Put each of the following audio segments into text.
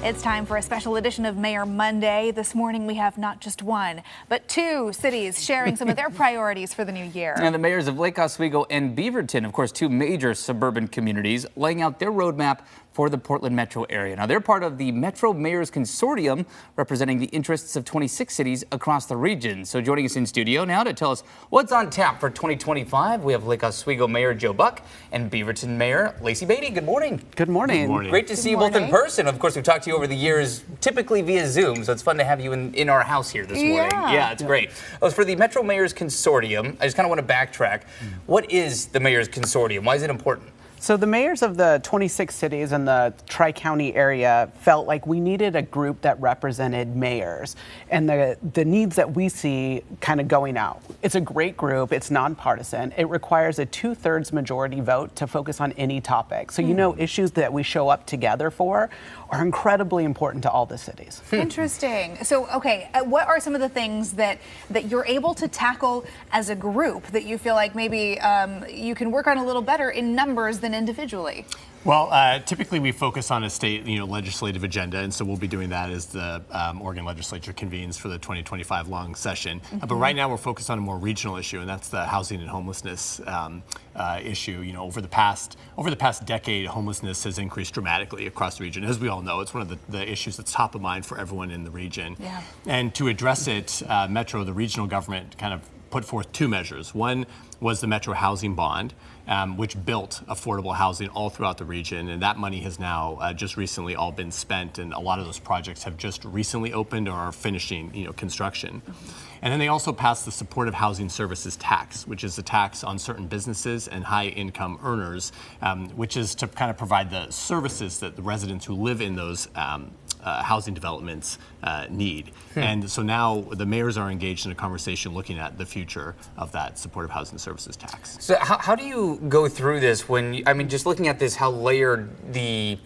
It's time for a special edition of Mayor Monday. This morning we have not just one, but two cities sharing some of their priorities for the new year. And the mayors of Lake Oswego and Beaverton, of course, two major suburban communities, laying out their roadmap for the Portland metro area. Now, they're part of the Metro Mayors Consortium, representing the interests of 26 cities across the region. So joining us in studio now to tell us what's on tap for 2025, we have Lake Oswego Mayor Joe Buck and Beaverton Mayor Lacey Beatty. Good morning. Good morning. Good morning. Great to see you both in person. Of course, we've talked to you over the years, typically via Zoom, so it's fun to have you in our house here this morning. Yeah, it's great. For the Metro Mayors Consortium, I just kind of want to backtrack. What is the Mayors Consortium? Why is it important? So the mayors of the 26 cities in the Tri-County area felt like we needed a group that represented mayors and the needs that we see kind of going out. It's a great group. It's nonpartisan. It requires a 2/3 majority vote to focus on any topic. So you know, issues that we show up together for are incredibly important to all the cities. Interesting. So, okay, what are some of the things that you're able to tackle as a group that you feel like maybe you can work on a little better in numbers than individually? Well, typically we focus on a state, legislative agenda, and so we'll be doing that as the Oregon legislature convenes for the 2025 long session. But right now we're focused on a more regional issue, and that's the housing and homelessness issue. Over the past decade, homelessness has increased dramatically across the region. As we all know, it's one of the issues that's top of mind for everyone in the region. Yeah. And to address it, Metro, the regional government, kind of put forth two measures. One was the Metro Housing Bond, which built affordable housing all throughout the region, and that money has now just recently all been spent, and a lot of those projects have just recently opened or are finishing, construction. And then they also passed the Supportive Housing Services Tax, which is a tax on certain businesses and high-income earners, which is to kind of provide the services that the residents who live in those housing developments need. And so now the mayors are engaged in a conversation looking at the future of that supportive housing services tax. So how do you go through this when, just looking at this, how layered the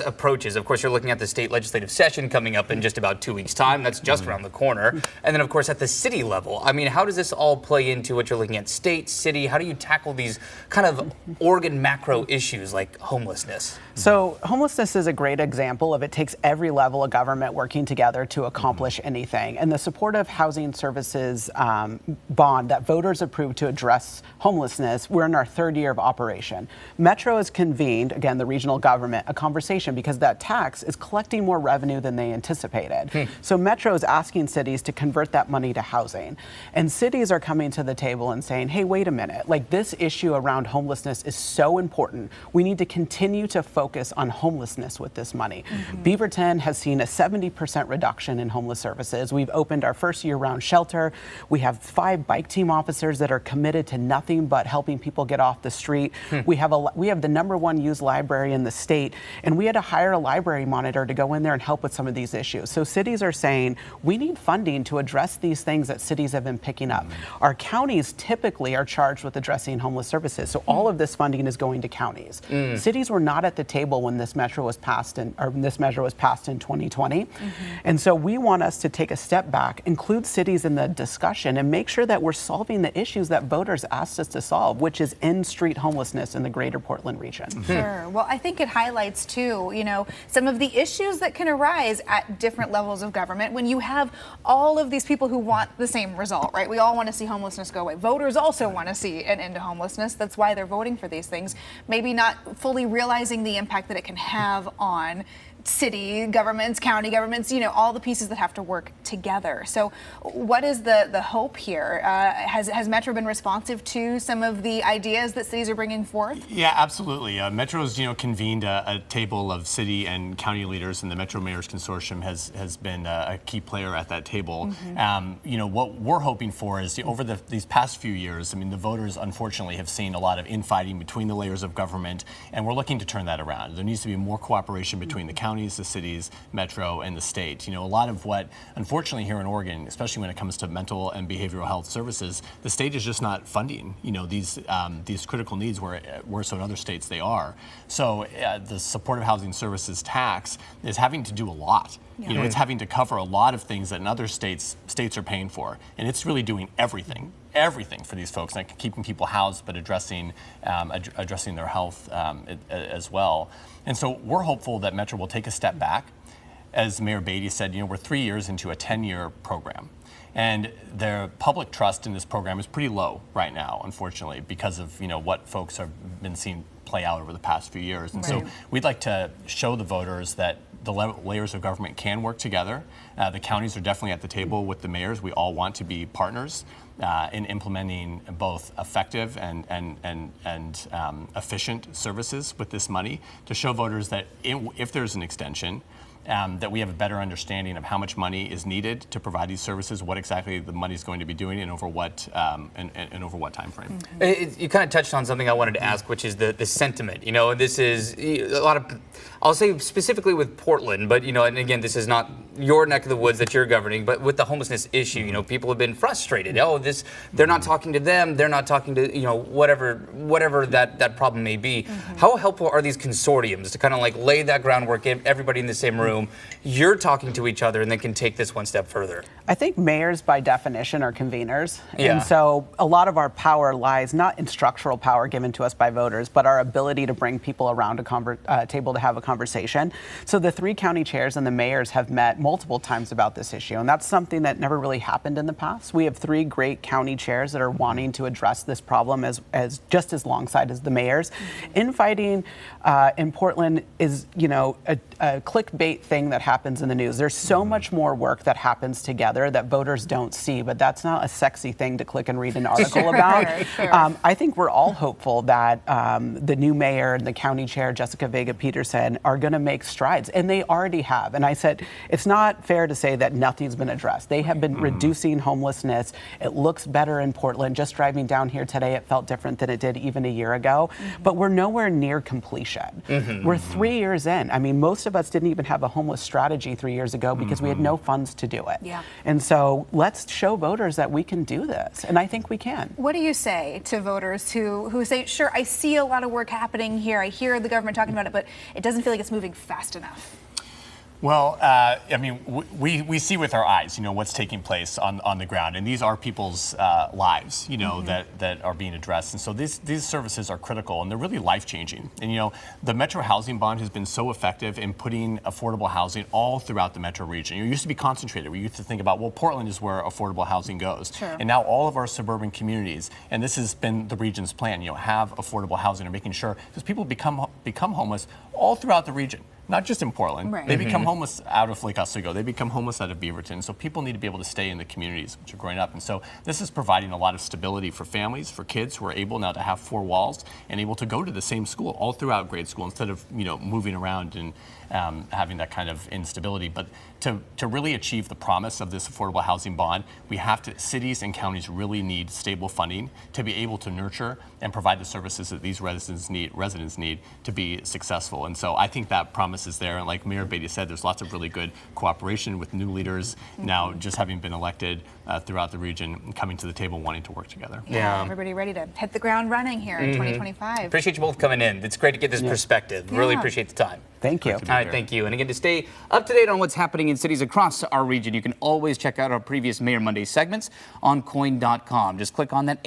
approaches? Of course, you're looking at the state legislative session coming up in just about 2 weeks' time. That's just around the corner. And then, of course, at the city level, how does this all play into what you're looking at? State, city, how do you tackle these kind of Oregon macro issues like homelessness? So homelessness is a great example of it takes every level of government working together to accomplish anything. And the Supportive Housing Services bond that voters approved to address homelessness, we're in our 3rd year of operation. Metro has convened, again, the regional government, a conversation because that tax is collecting more revenue than they anticipated. So Metro is asking cities to convert that money to housing. And cities are coming to the table and saying, hey, wait a minute, this issue around homelessness is so important. We need to continue to focus on homelessness with this money. Beaverton has seen a 70% reduction in homeless services. We've opened our first year-round shelter. We have 5 bike team officers that are committed to nothing but helping people get off the street. We have the #1 used library in the state, and we had to hire a library monitor to go in there and help with some of these issues. So cities are saying, we need funding to address these things that cities have been picking up. Our counties typically are charged with addressing homeless services, so all of this funding is going to counties. Cities were not at the table when this measure was passed in 2020. And so we want us to take a step back, include cities in the discussion, and make sure that we're solving the issues that voters asked us to solve, which is in-street homelessness in the greater Portland region. Sure. Well, I think it highlights too, some of the issues that can arise at different levels of government when you have all of these people who want the same result, right? We all want to see homelessness go away. Voters also want to see an end to homelessness. That's why they're voting for these things. Maybe not fully realizing the impact that it can have on city governments, county governments, all the pieces that have to work together. So what is the hope here? Has Metro been responsive to some of the ideas that cities are bringing forth? Yeah, absolutely. Metro's, convened a table of city and county leaders, and the Metro Mayors Consortium has been a key player at that table. What we're hoping for is over these past few years, the voters unfortunately have seen a lot of infighting between the layers of government, and we're looking to turn that around. There needs to be more cooperation between the county, the cities, Metro, and the state. A lot of what, unfortunately here in Oregon, especially when it comes to mental and behavioral health services, the state is just not funding, these critical needs where so in other states they are. So the Supportive Housing Services Tax is having to do a lot. It's having to cover a lot of things that in other states are paying for, and it's really doing everything for these folks, like keeping people housed, but addressing their health as well. And so we're hopeful that Metro will take a step back, as Mayor Beatty said, we're 3 years into a 10-year program. And the public trust in this program is pretty low right now, unfortunately, because of what folks have been seeing play out over the past few years. And so we'd like to show the voters that the layers of government can work together. The counties are definitely at the table with the mayors. We all want to be partners in implementing both effective and efficient services with this money to show voters that if there's an extension, that we have a better understanding of how much money is needed to provide these services, what exactly the money is going to be doing, and over what and over what time frame. You kind of touched on something I wanted to ask, which is the sentiment. This is a lot of, I'll say specifically with Portland, but and again, this is not your neck of the woods that you're governing, but with the homelessness issue, people have been frustrated. Oh, they're not talking to them, they're not talking to whatever that problem may be. How helpful are these consortiums to kind of like lay that groundwork, get everybody in the same room? You're talking to each other and then can take this one step further. I think mayors by definition are conveners. Yeah. And so a lot of our power lies not in structural power given to us by voters, but our ability to bring people around a table to have a conversation. So the 3 county chairs and the mayors have met multiple times about this issue. And that's something that never really happened in the past. We have 3 great county chairs that are wanting to address this problem as just as alongside as the mayors. Infighting in Portland is, a clickbait thing that happens in the news. There's so much more work that happens together that voters don't see, but that's not a sexy thing to click and read an article about. I think we're all hopeful that the new mayor and the county chair, Jessica Vega-Peterson, are going to make strides, and they already have. And I said, it's not fair to say that nothing's been addressed. They have been reducing homelessness. It looks better in Portland. Just driving down here today, it felt different than it did even a year ago, but we're nowhere near completion. We're 3 years in. I mean, most of us didn't even have a homeless strategy 3 years ago because we had no funds to do it. And so let's show voters that we can do this, and I think we can. What do you say to voters who say, sure, I see a lot of work happening here, I hear the government talking about it, but it doesn't feel like it's moving fast enough? Well, I mean, we see with our eyes, what's taking place on the ground, and these are people's lives, that are being addressed, and so these services are critical, and they're really life-changing. And the Metro Housing Bond has been so effective in putting affordable housing all throughout the metro region. It used to be concentrated. We used to think about, well, Portland is where affordable housing goes, and now all of our suburban communities, and this has been the region's plan, have affordable housing and making sure because people become homeless all throughout the region. Not just in Portland. They become homeless out of Lake Oswego. They become homeless out of Beaverton. So people need to be able to stay in the communities which are growing up. And so this is providing a lot of stability for families, for kids who are able now to have 4 walls and able to go to the same school all throughout grade school instead of moving around and having that kind of instability. But to really achieve the promise of this affordable housing bond, cities and counties really need stable funding to be able to nurture and provide the services that these residents need to be successful. And so I think that promise is there. And like Mayor Beatty said, there's lots of really good cooperation with new leaders now just having been elected throughout the region and coming to the table wanting to work together. Yeah, everybody ready to hit the ground running here in 2025. Appreciate you both coming in. It's great to get this perspective. Really appreciate the time. Thank you. All right, thank you. And again, to stay up to date on what's happening in cities across our region, you can always check out our previous Mayor Monday segments on KOIN.com. Just click on that